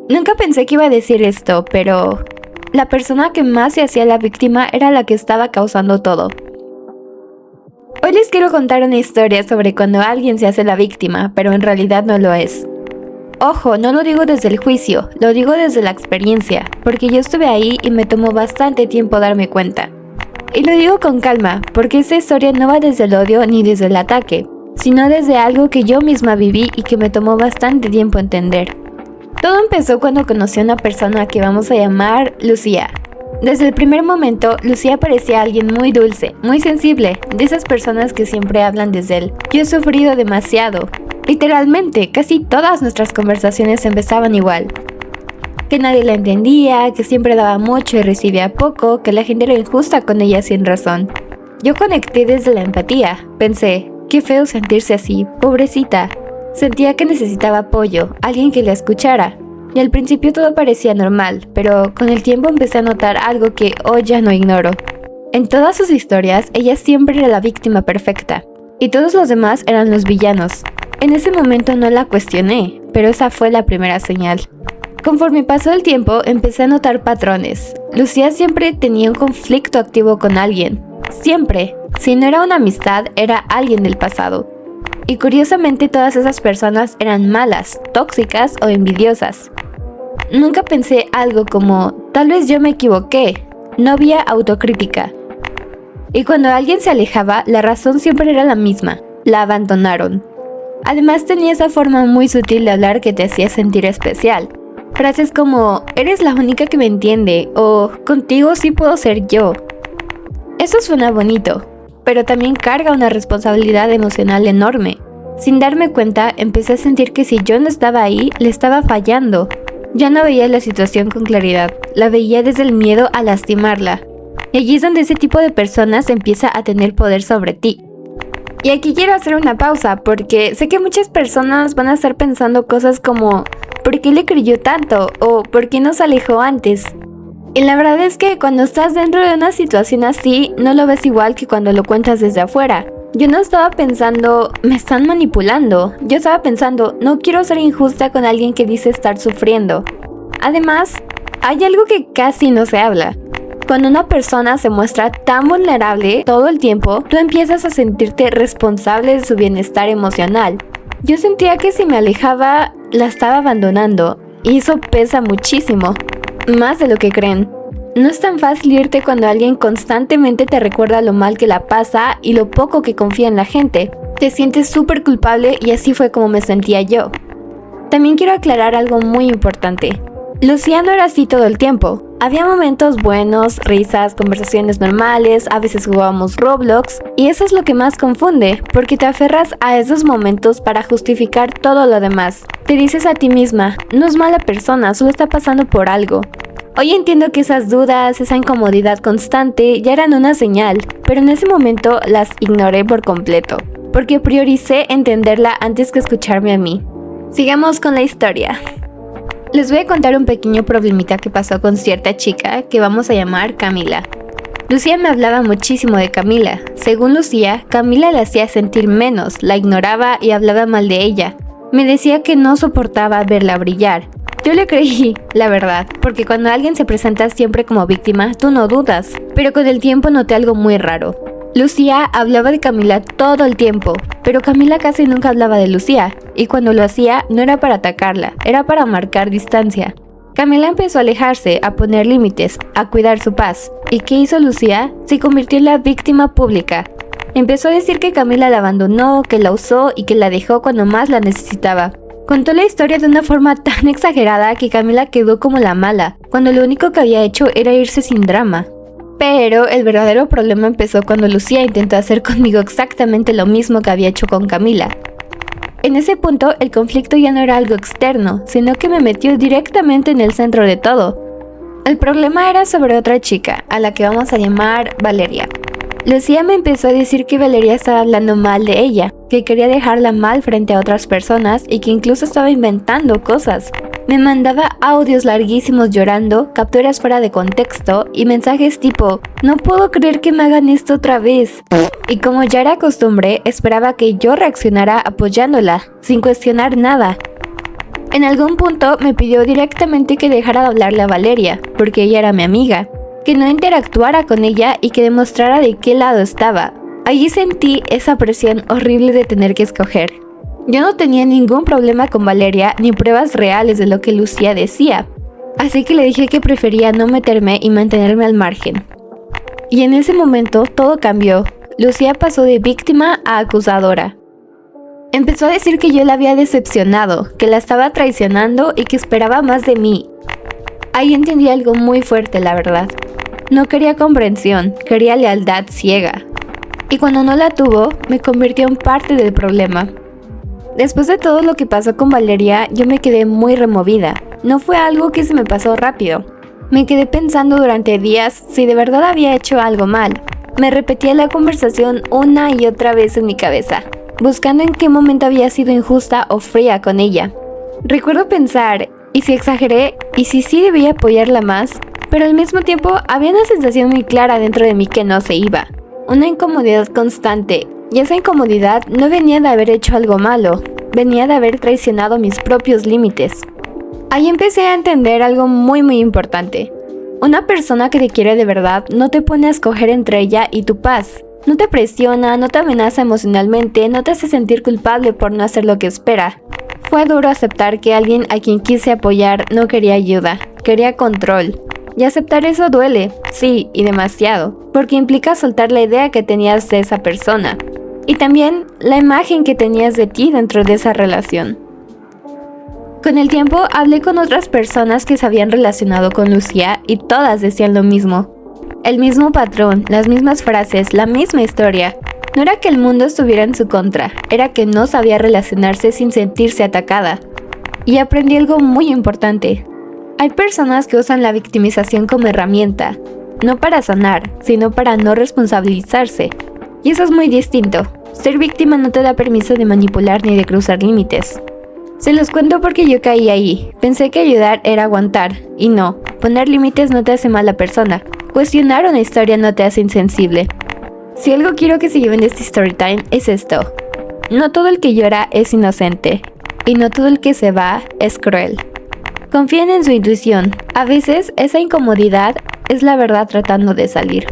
Nunca pensé que iba a decir esto, pero la persona que más se hacía la víctima era la que estaba causando todo. Hoy les quiero contar una historia sobre cuando alguien se hace la víctima, pero en realidad no lo es. Ojo, no lo digo desde el juicio, lo digo desde la experiencia, porque yo estuve ahí y me tomó bastante tiempo darme cuenta. Y lo digo con calma, porque esta historia no va desde el odio ni desde el ataque, sino desde algo que yo misma viví y que me tomó bastante tiempo entender. Todo empezó cuando conocí a una persona que vamos a llamar Lucía. Desde el primer momento, Lucía parecía alguien muy dulce, muy sensible, de esas personas que siempre hablan desde él. Yo he sufrido demasiado. Literalmente, casi todas nuestras conversaciones empezaban igual. Que nadie la entendía, que siempre daba mucho y recibía poco, que la gente era injusta con ella sin razón. Yo conecté desde la empatía. Pensé, qué feo sentirse así, pobrecita. Sentía que necesitaba apoyo, alguien que la escuchara. Y al principio todo parecía normal, pero con el tiempo empecé a notar algo que hoy ya no ignoro. En todas sus historias, ella siempre era la víctima perfecta, y todos los demás eran los villanos. En ese momento no la cuestioné, pero esa fue la primera señal. Conforme pasó el tiempo, empecé a notar patrones. Lucía siempre tenía un conflicto activo con alguien. Siempre. Si no era una amistad, era alguien del pasado. Y curiosamente todas esas personas eran malas, tóxicas o envidiosas. Nunca pensé algo como, tal vez yo me equivoqué. No había autocrítica. Y cuando alguien se alejaba, la razón siempre era la misma. La abandonaron. Además tenía esa forma muy sutil de hablar que te hacía sentir especial. Frases como, eres la única que me entiende, o contigo sí puedo ser yo. Eso suena bonito, pero también carga una responsabilidad emocional enorme. Sin darme cuenta, empecé a sentir que si yo no estaba ahí, le estaba fallando. Ya no veía la situación con claridad, la veía desde el miedo a lastimarla. Y allí es donde ese tipo de personas empieza a tener poder sobre ti. Y aquí quiero hacer una pausa, porque sé que muchas personas van a estar pensando cosas como, ¿por qué le creyó tanto? O ¿por qué no se alejó antes? Y la verdad es que cuando estás dentro de una situación así, no lo ves igual que cuando lo cuentas desde afuera. Yo no estaba pensando, me están manipulando. Yo estaba pensando, no quiero ser injusta con alguien que dice estar sufriendo. Además, hay algo que casi no se habla. Cuando una persona se muestra tan vulnerable todo el tiempo, tú empiezas a sentirte responsable de su bienestar emocional. Yo sentía que si me alejaba, la estaba abandonando, y eso pesa muchísimo. Más de lo que creen. No es tan fácil irte cuando alguien constantemente te recuerda lo mal que la pasa y lo poco que confía en la gente. Te sientes súper culpable y así fue como me sentía yo. También quiero aclarar algo muy importante. Lucía no era así todo el tiempo. Había momentos buenos, risas, conversaciones normales, a veces jugábamos Roblox, y eso es lo que más confunde, porque te aferras a esos momentos para justificar todo lo demás. Te dices a ti misma, no es mala persona, solo está pasando por algo. Hoy entiendo que esas dudas, esa incomodidad constante ya eran una señal, pero en ese momento las ignoré por completo, porque prioricé entenderla antes que escucharme a mí. Sigamos con la historia. Les voy a contar un pequeño problemita que pasó con cierta chica que vamos a llamar Camila. Lucía me hablaba muchísimo de Camila. Según Lucía, Camila la hacía sentir menos, la ignoraba y hablaba mal de ella. Me decía que no soportaba verla brillar. Yo le creí, la verdad, porque cuando alguien se presenta siempre como víctima, tú no dudas. Pero con el tiempo noté algo muy raro. Lucía hablaba de Camila todo el tiempo, pero Camila casi nunca hablaba de Lucía, y cuando lo hacía no era para atacarla, era para marcar distancia. Camila empezó a alejarse, a poner límites, a cuidar su paz. ¿Y qué hizo Lucía? Se convirtió en la víctima pública. Empezó a decir que Camila la abandonó, que la usó y que la dejó cuando más la necesitaba. Contó la historia de una forma tan exagerada que Camila quedó como la mala, cuando lo único que había hecho era irse sin drama. Pero el verdadero problema empezó cuando Lucía intentó hacer conmigo exactamente lo mismo que había hecho con Camila. En ese punto, el conflicto ya no era algo externo, sino que me metió directamente en el centro de todo. El problema era sobre otra chica, a la que vamos a llamar Valeria. Lucía me empezó a decir que Valeria estaba hablando mal de ella, que quería dejarla mal frente a otras personas y que incluso estaba inventando cosas. Me mandaba audios larguísimos llorando, capturas fuera de contexto y mensajes tipo, no puedo creer que me hagan esto otra vez. Y como ya era costumbre, esperaba que yo reaccionara apoyándola, sin cuestionar nada. En algún punto me pidió directamente que dejara de hablarle a Valeria, porque ella era mi amiga, que no interactuara con ella y que demostrara de qué lado estaba. Allí sentí esa presión horrible de tener que escoger. Yo no tenía ningún problema con Valeria ni pruebas reales de lo que Lucía decía, así que le dije que prefería no meterme y mantenerme al margen. Y en ese momento todo cambió. Lucía pasó de víctima a acusadora. Empezó a decir que yo la había decepcionado, que la estaba traicionando y que esperaba más de mí. Ahí entendí algo muy fuerte, la verdad. No quería comprensión, quería lealtad ciega. Y cuando no la tuvo, me convirtió en parte del problema. Después de todo lo que pasó con Valeria, yo me quedé muy removida. No fue algo que se me pasó rápido. Me quedé pensando durante días si de verdad había hecho algo mal. Me repetía la conversación una y otra vez en mi cabeza, buscando en qué momento había sido injusta o fría con ella. Recuerdo pensar, ¿y si exageré? ¿Y si sí debía apoyarla más? Pero al mismo tiempo había una sensación muy clara dentro de mí que no se iba. Una incomodidad constante, y esa incomodidad no venía de haber hecho algo malo, venía de haber traicionado mis propios límites. Ahí empecé a entender algo muy importante. Una persona que te quiere de verdad no te pone a escoger entre ella y tu paz. No te presiona, no te amenaza emocionalmente, no te hace sentir culpable por no hacer lo que espera. Fue duro aceptar que alguien a quien quise apoyar no quería ayuda, quería control. Y aceptar eso duele, sí, y demasiado, porque implica soltar la idea que tenías de esa persona. Y también la imagen que tenías de ti dentro de esa relación. Con el tiempo hablé con otras personas que se habían relacionado con Lucía y todas decían lo mismo. El mismo patrón, las mismas frases, la misma historia. No era que el mundo estuviera en su contra, era que no sabía relacionarse sin sentirse atacada. Y aprendí algo muy importante. Hay personas que usan la victimización como herramienta, no para sanar, sino para no responsabilizarse. Y eso es muy distinto. Ser víctima no te da permiso de manipular ni de cruzar límites. Se los cuento porque yo caí ahí. Pensé que ayudar era aguantar, y no. Poner límites no te hace mala persona. Cuestionar una historia no te hace insensible. Si algo quiero que se lleven de este storytime es esto. No todo el que llora es inocente, y no todo el que se va es cruel. Confíen en su intuición. A veces esa incomodidad es la verdad tratando de salir.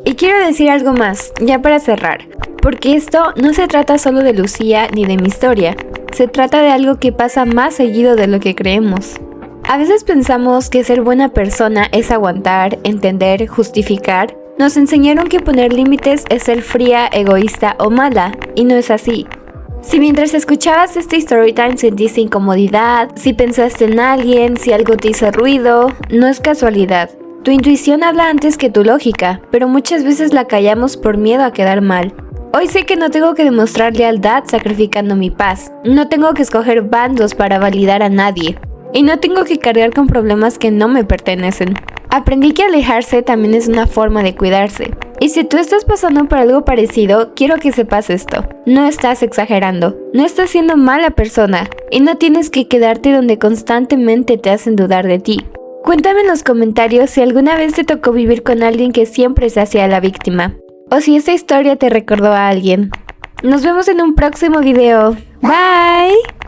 Y quiero decir algo más, ya para cerrar, porque esto no se trata solo de Lucía ni de mi historia. Se trata de algo que pasa más seguido de lo que creemos. A veces pensamos que ser buena persona es aguantar, entender, justificar. Nos enseñaron que poner límites es ser fría, egoísta o mala, y no es así. Si mientras escuchabas este storytime sentiste incomodidad, si pensaste en alguien, si algo te hizo ruido, no es casualidad. Tu intuición habla antes que tu lógica, pero muchas veces la callamos por miedo a quedar mal. Hoy sé que no tengo que demostrar lealtad sacrificando mi paz. No tengo que escoger bandos para validar a nadie. Y no tengo que cargar con problemas que no me pertenecen. Aprendí que alejarse también es una forma de cuidarse. Y si tú estás pasando por algo parecido, quiero que sepas esto. No estás exagerando. No estás siendo mala persona. Y no tienes que quedarte donde constantemente te hacen dudar de ti. Cuéntame en los comentarios si alguna vez te tocó vivir con alguien que siempre se hacía la víctima. O si esta historia te recordó a alguien. Nos vemos en un próximo video. Bye.